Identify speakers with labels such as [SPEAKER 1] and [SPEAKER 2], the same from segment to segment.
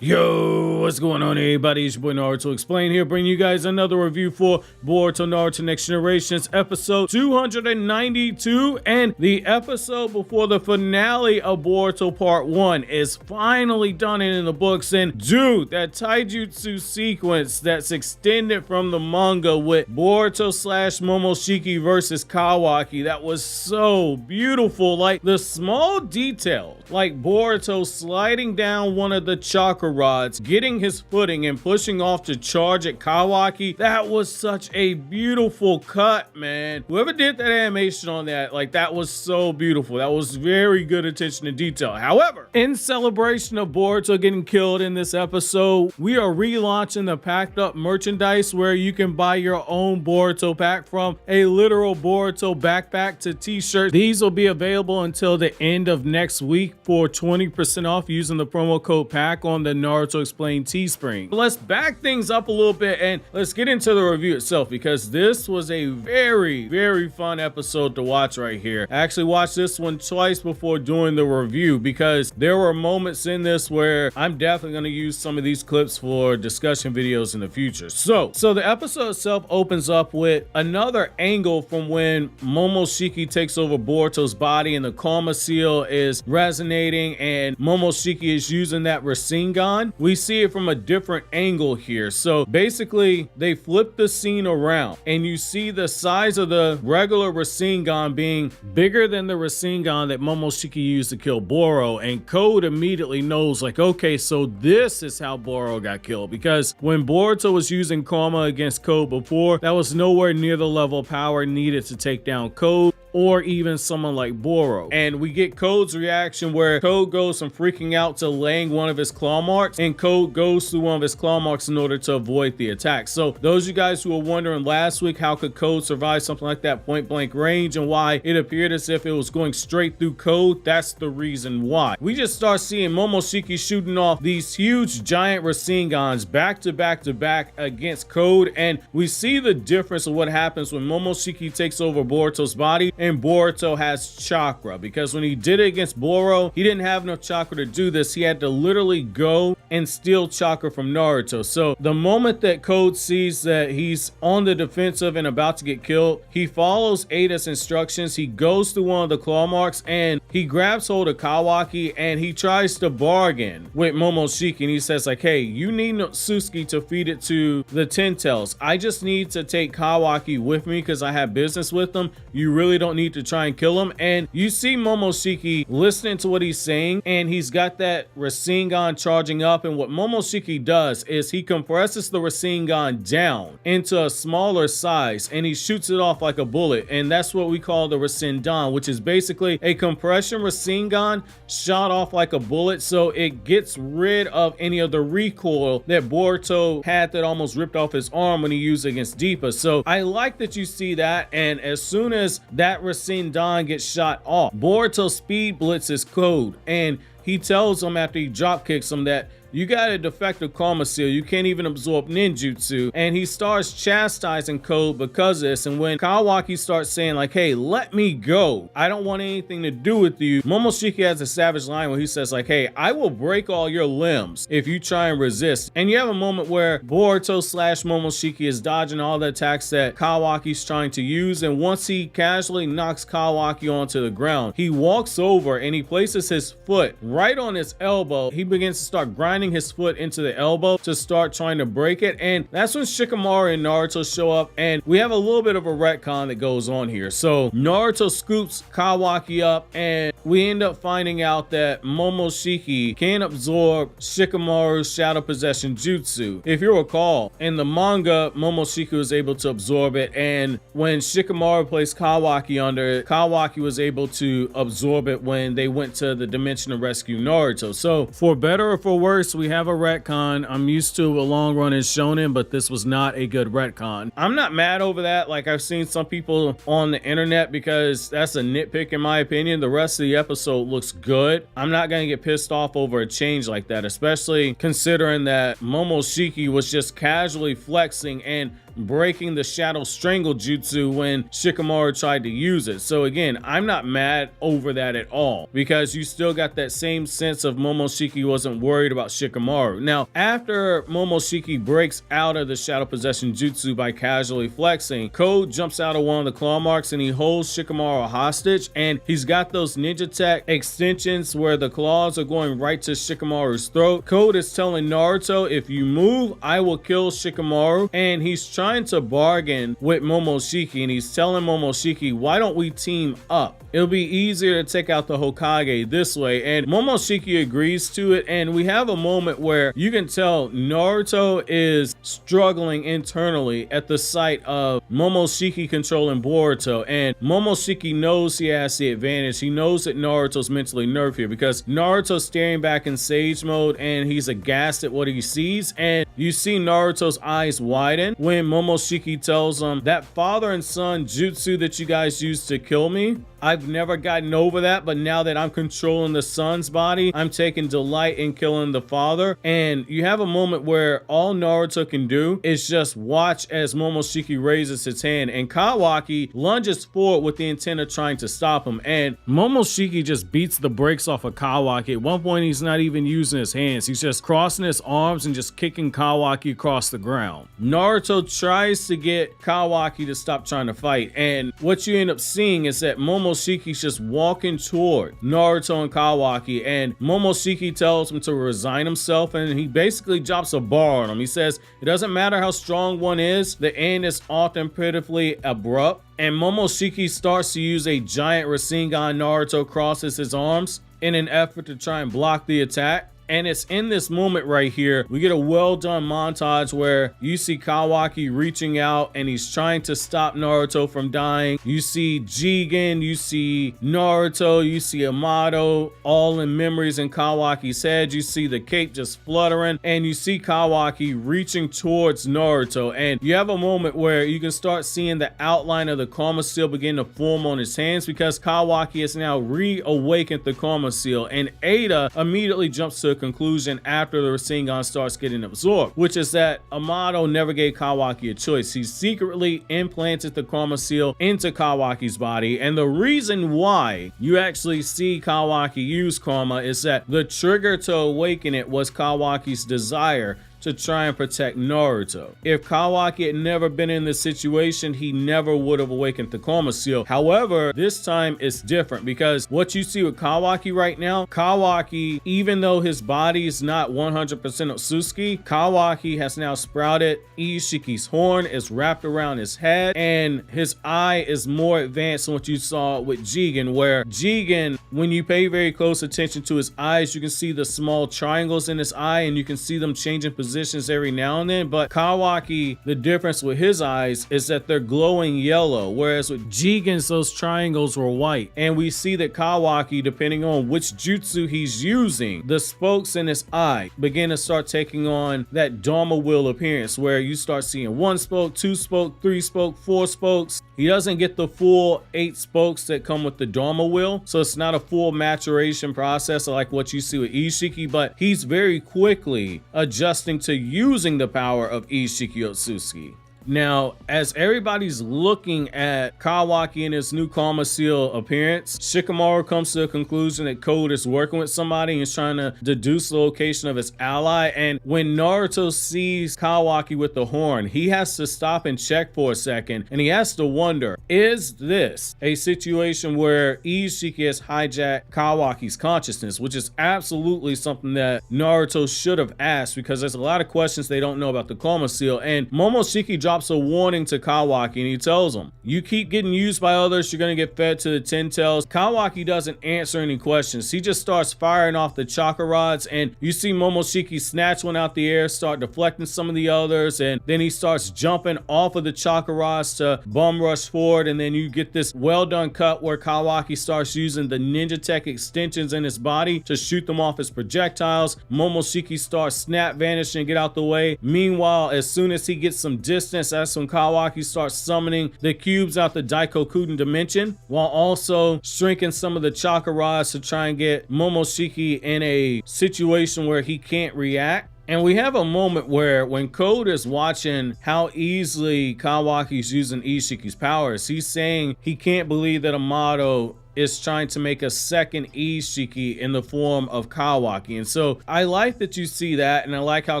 [SPEAKER 1] Yo, what's going on everybody? It's your boy Naruto Explain here, bringing you guys another review for Boruto Naruto Next Generations episode 292, and the episode before the finale of Boruto Part 1 is finally done in the books. And dude, that taijutsu sequence that's extended from the manga with Boruto slash Momoshiki versus Kawaki, that was so beautiful. Like the small details, like Boruto sliding down one of the chakra rods, getting his footing and pushing off to charge at Kawaki. That was such a beautiful cut, man. Whoever did that animation on that, like, that was so beautiful. That was very good attention to detail. However, in celebration of Boruto getting killed in this episode, we are relaunching the packed up merchandise where you can buy your own Boruto pack, from a literal Boruto backpack to t-shirts. These will be available until the end of next week for 20% off using the promo code PACK on the Naruto Explained Teespring. Let's back things up a little bit and let's get into the review itself, because this was a very fun episode to watch right here. I actually watched this one twice before doing the review because there were moments in this where I'm definitely going to use some of these clips for discussion videos in the future. So the episode itself opens up with another angle from when Momoshiki takes over Boruto's body and the karma seal is resonating and Momoshiki is using that Rasengan. We see it from a different angle here. So basically they flip the scene around and you see the size of the regular Rasengan being bigger than the Rasengan that Momoshiki used to kill Boro, and Code immediately knows, like, okay, so this is how Boro got killed, because when Boruto was using karma against Code before, that was nowhere near the level of power needed to take down Code or even someone like Boro. And we get Code's reaction where Code goes from freaking out to laying one of his claw marks, and Code goes through one of his claw marks in order to avoid the attack. So those of you guys who were wondering last week how could Code survive something like that point blank range and why it appeared as if it was going straight through Code, that's the reason why. We just start seeing Momoshiki shooting off these huge giant Rasengans back to back against Code, and we see the difference of what happens when Momoshiki takes over Boruto's body and Boruto has chakra, because when he did it against Boro, he didn't have enough chakra to do this. He had to literally go and steal chakra from Naruto. So the moment that Code sees that he's on the defensive and about to get killed, he follows Ada's instructions. He goes through one of the claw marks and he grabs hold of Kawaki and he tries to bargain with Momoshiki, and he says, like, hey, you need Susuke to feed it to the Ten Tails. I just need to take Kawaki with me because I have business with them. You really don't need to try and kill him. And you see Momoshiki listening to what he's saying, and he's got that Rasengan charging up, and what Momoshiki does is he compresses the Rasengan down into a smaller size and he shoots it off like a bullet, and that's what we call the Rasengan, which is basically a compression Rasengan shot off like a bullet, so it gets rid of any of the recoil that Boruto had that almost ripped off his arm when he used it against Deepa. So I like that you see that, and as soon as that Rasengan gets shot off, Boruto speed blitzes Code, and he tells him after he drop kicks him that you got a defective karma seal, you can't even absorb ninjutsu, and he starts chastising Code because of this. And when Kawaki starts saying, like, hey, let me go, I don't want anything to do with you, Momoshiki has a savage line where he says, like, hey, I will break all your limbs if you try and resist. And you have a moment where Boruto slash Momoshiki is dodging all the attacks that Kawaki's trying to use, and once he casually knocks Kawaki onto the ground, he walks over and he places his foot right on his elbow. He begins to start grinding his foot into the elbow to start trying to break it, and that's when Shikamaru and Naruto show up, and we have a little bit of a retcon that goes on here. So Naruto scoops Kawaki up, and we end up finding out that Momoshiki can absorb Shikamaru's shadow possession jutsu. If you recall, in the manga, Momoshiki was able to absorb it, and when Shikamaru placed Kawaki under it, Kawaki was able to absorb it when they went to the dimension to rescue Naruto. So for better or for worse, we have a retcon. I'm used to a long run in shonen, but this was not a good retcon. I'm not mad over that. Like, I've seen some people on the internet, because that's a nitpick in my opinion. The rest of the episode looks good. I'm not gonna get pissed off over a change like that, especially considering that Momoshiki was just casually flexing, and breaking the shadow strangle jutsu when Shikamaru tried to use it. So again, I'm not mad over that at all, because you still got that same sense of Momoshiki wasn't worried about Shikamaru. Now, after Momoshiki breaks out of the shadow possession jutsu by casually flexing, Code jumps out of one of the claw marks and he holds Shikamaru hostage, and he's got those ninja tech extensions where the claws are going right to Shikamaru's throat. Code is telling Naruto, if you move, I will kill Shikamaru, and he's trying to bargain with Momoshiki, and he's telling Momoshiki, why don't we team up? It'll be easier to take out the Hokage this way, and Momoshiki agrees to it, and we have a moment where you can tell Naruto is struggling internally at the sight of Momoshiki controlling Boruto, and Momoshiki knows he has the advantage. He knows that Naruto's mentally nerfed here, because Naruto's staring back in Sage mode and he's aghast at what he sees, and you see Naruto's eyes widen when Momoshiki tells him, that father and son jutsu that you guys used to kill me, I've never gotten over that, but now that I'm controlling the son's body, I'm taking delight in killing the father. And you have a moment where all Naruto can do is just watch as Momoshiki raises his hand, and Kawaki lunges forward with the intent of trying to stop him, and Momoshiki just beats the brakes off of Kawaki. At one point, he's not even using his hands. He's just crossing his arms and just kicking Kawaki across the ground. Naruto tries to get Kawaki to stop trying to fight, and what you end up seeing is that Momoshiki's just walking toward Naruto and Kawaki, and Momoshiki tells him to resign himself, and he basically drops a bar on him. He says, it doesn't matter how strong one is, the end is often pitifully abrupt. And Momoshiki starts to use a giant Rasengan. Naruto crosses his arms in an effort to try and block the attack. And it's in this moment right here, we get a well done montage where you see Kawaki reaching out and he's trying to stop Naruto from dying. You see Jigen, you see Naruto, you see Amato, all in memories in Kawaki's head. You see the cape just fluttering, and you see Kawaki reaching towards Naruto. And you have a moment where you can start seeing the outline of the Karma Seal begin to form on his hands, because Kawaki has now reawakened the Karma Seal. And Ada immediately jumps to conclusion after the Rasengan starts getting absorbed, which is that Amato never gave Kawaki a choice. He secretly implanted the Karma Seal into Kawaki's body, and the reason why you actually see Kawaki use Karma is that the trigger to awaken it was Kawaki's desire to try and protect Naruto. If Kawaki had never been in this situation, he never would have awakened the Karma Seal. However, this time it's different, because what you see with Kawaki right now, Kawaki, even though his body is not 100% Otsutsuki, Kawaki has now sprouted. Ishiki's horn is wrapped around his head, and his eye is more advanced than what you saw with Jigen, where Jigen, when you pay very close attention to his eyes, you can see the small triangles in his eye, and you can see them changing positions every now and then. But Kawaki, the difference with his eyes is that they're glowing yellow, whereas with Jigen's, those triangles were white. And we see that Kawaki, depending on which jutsu he's using, the spokes in his eye begin to start taking on that Dharma wheel appearance, where you start seeing 1 spoke, 2 spoke, 3 spoke, 4 spokes. He doesn't get the full 8 spokes that come with the Dharma wheel, so it's not a full maturation process like what you see with Ishiki, but he's very quickly adjusting to using the power of Ishiki Otsutsuki. Now, as everybody's looking at Kawaki and his new Karma Seal appearance, Shikamaru comes to the conclusion that Code is working with somebody and is trying to deduce the location of his ally. And when Naruto sees Kawaki with the horn, he has to stop and check for a second, and he has to wonder, is this a situation where Ishiki has hijacked Kawaki's consciousness? Which is absolutely something that Naruto should have asked, because there's a lot of questions they don't know about the Karma Seal. And Momoshiki drops a warning to Kawaki, and he tells him, you keep getting used by others, you're gonna get fed to the 10 tails. Kawaki doesn't answer any questions. He just starts firing off the chakra rods, and you see Momoshiki snatch one out the air, start deflecting some of the others, and then he starts jumping off of the chakra rods to bum rush forward. And then you get this well done cut where Kawaki starts using the ninja tech extensions in his body to shoot them off as projectiles. Momoshiki starts snap vanishing and get out the way. Meanwhile, as soon as he gets some distance, that's when Kawaki starts summoning the cubes out the Daikokuden dimension, while also shrinking some of the chakra rods to try and get Momoshiki in a situation where he can't react. And we have a moment where when Code is watching how easily Kawaki's using Ishiki's powers, he's saying he can't believe that Amato is trying to make a second Ishiki in the form of Kawaki. And so I like that you see that, and I like how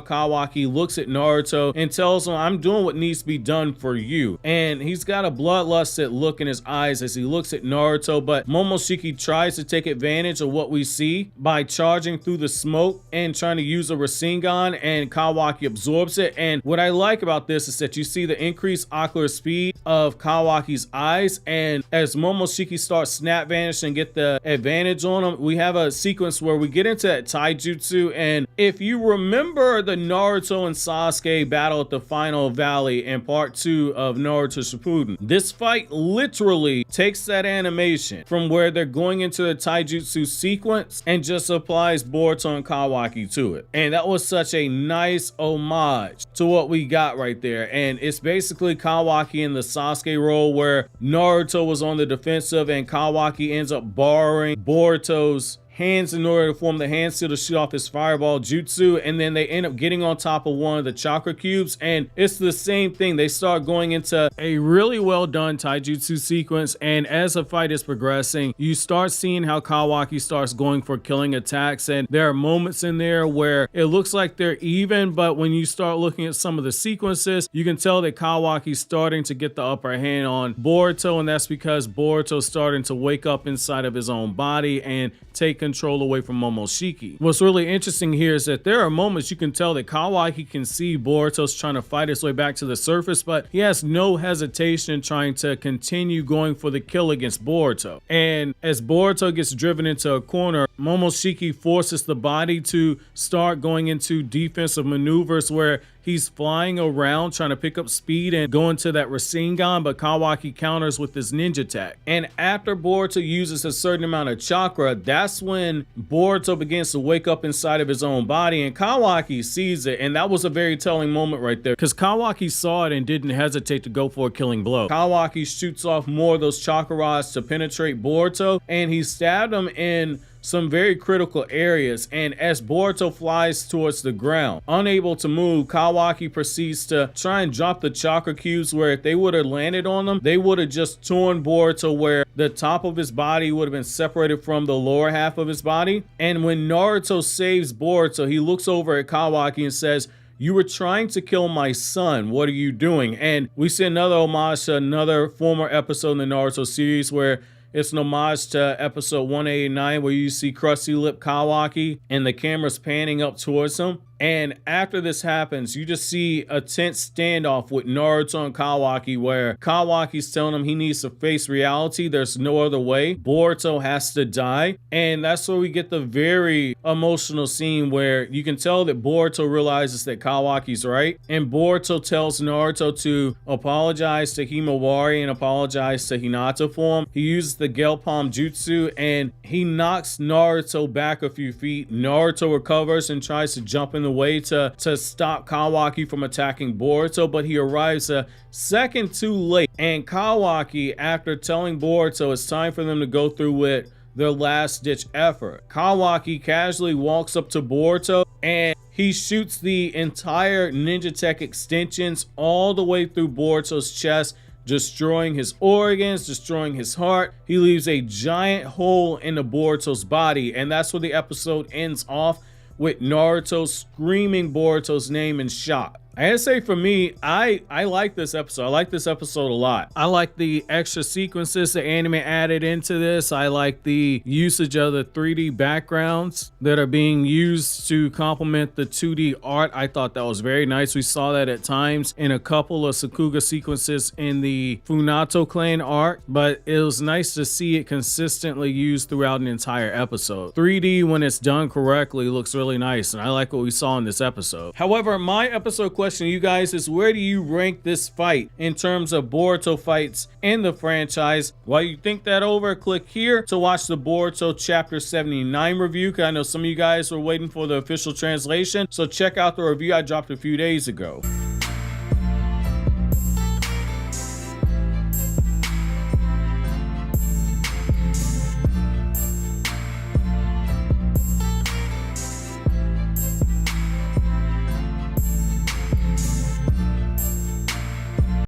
[SPEAKER 1] Kawaki looks at Naruto and tells him, I'm doing what needs to be done for you. And he's got a bloodlusted look in his eyes as he looks at Naruto, but Momoshiki tries to take advantage of what we see by charging through the smoke and trying to use a Rasengan, and Kawaki absorbs it. And what I like about this is that you see the increased ocular speed of Kawaki's eyes, and as Momoshiki starts snap vanish and get the advantage on him, we have a sequence where we get into that taijutsu. And if you remember the Naruto and Sasuke battle at the final valley in part 2 of Naruto Shippuden, this fight literally takes that animation from where they're going into the taijutsu sequence and just applies Boruto and Kawaki to it. And that was such a nice homage to what we got right there. And it's basically Kawaki in the Sasuke role where Naruto was on the defensive and Kawaki ends up borrowing Boruto's hands in order to form the hand seal to shoot off his fireball jutsu, and then they end up getting on top of one of the chakra cubes, and it's the same thing. They start going into a really well done taijutsu sequence, and as the fight is progressing, you start seeing how Kawaki starts going for killing attacks, and there are moments in there where it looks like they're even, but when you start looking at some of the sequences, you can tell that Kawaki's starting to get the upper hand on Boruto, and that's because Boruto's starting to wake up inside of his own body and take control away from Momoshiki. What's really interesting here is that there are moments you can tell that Kawaki can see Boruto's trying to fight his way back to the surface, but he has no hesitation trying to continue going for the kill against Boruto. And as Boruto gets driven into a corner, Momoshiki forces the body to start going into defensive maneuvers where he's flying around trying to pick up speed and go into that Rasengan, but Kawaki counters with his ninja attack. And after Boruto uses a certain amount of chakra, that's when Boruto begins to wake up inside of his own body, and Kawaki sees it. And that was a very telling moment right there, because Kawaki saw it and didn't hesitate to go for a killing blow. Kawaki shoots off more of those chakra rods to penetrate Boruto, and he stabbed him in some very critical areas. And as Boruto flies towards the ground, unable to move, Kawaki proceeds to try and drop the chakra cubes where if they would have landed on them, they would have just torn Boruto where the top of his body would have been separated from the lower half of his body. And when Naruto saves Boruto, he looks over at Kawaki and says, "You were trying to kill my son. What are you doing?" And we see another homage to another former episode in the Naruto series where it's an homage to episode 189 where you see Crusty Lip Kawaki and the camera's panning up towards him. And after this happens, you just see a tense standoff with Naruto and Kawaki where Kawaki's telling him he needs to face reality. There's no other way. Boruto has to die. And that's where we get the very emotional scene where you can tell that Boruto realizes that Kawaki's right. And Boruto tells Naruto to apologize to Himawari and apologize to Hinata for him. He uses the Gale Palm Jutsu and he knocks Naruto back a few feet. Naruto recovers and tries to jump in the way to stop Kawaki from attacking Boruto, but he arrives a second too late. And Kawaki, after telling Boruto it's time for them to go through with their last ditch effort, Kawaki casually walks up to Boruto and he shoots the entire ninja tech extensions all the way through Boruto's chest, destroying his organs, destroying his heart. He leaves a giant hole in the Boruto's body, and that's where the episode ends off, with Naruto screaming Boruto's name in shock. I gotta say, for me, I like this episode. I like this episode a lot. I like the extra sequences the anime added into this. I like the usage of the 3D backgrounds that are being used to complement the 2D art. I thought that was very nice. We saw that at times in a couple of Sakuga sequences in the Funato clan art, but it was nice to see it consistently used throughout an entire episode. 3D, when it's done correctly, looks really nice, and I like what we saw in this episode. However, my episode question to you guys is, where do you rank this fight in terms of Boruto fights in the franchise? While you think that over, click here to watch the Boruto chapter 79 review, because I know some of you guys were waiting for the official translation, so check out the review I dropped a few days ago.